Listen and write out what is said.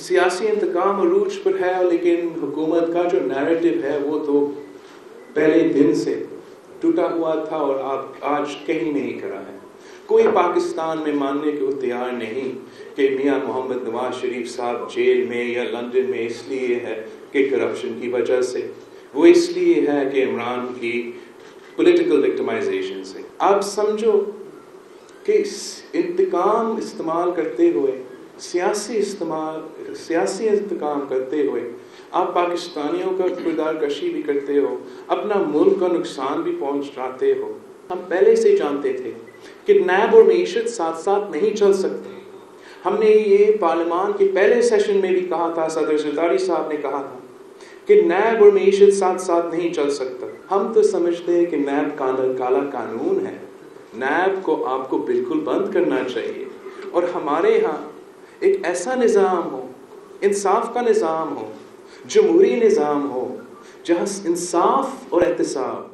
सियासी इंतकाम अरूज पर है, लेकिन हुकूमत का जो नैरेटिव है वो तो पहले दिन से टूटा हुआ था और आज कहीं नहीं करा है। कोई पाकिस्तान में मानने को तैयार नहीं कि मियां मोहम्मद नवाज शरीफ साहब जेल में या लंदन में इसलिए है कि करप्शन की वजह से, वो इसलिए है कि इमरान की पॉलिटिकल विक्टिमाइजेशन से। आप समझो कि इंतकाम इस्तेमाल करते हुए, सियासी इंतकाम करते हुए आप पाकिस्तानियों का किरदार कशी भी करते हो, अपना मुल्क का नुकसान भी पहुंचाते हो। हम पहले से जानते थे कि नैब और मईशत साथ साथ नहीं चल सकते। हमने ये पार्लियामान के पहले सेशन में भी कहा था, सदर ज़रदारी साहब ने कहा था कि नैब और मईशत साथ साथ नहीं चल सकता। हम तो समझते हैं कि नैब काला कानून है, नैब को आपको बिल्कुल बंद करना चाहिए और हमारे यहाँ एक ऐसा निज़ाम हो, इंसाफ का निज़ाम हो, जमहूरी निज़ाम हो, जहाँ इंसाफ और एहतसाब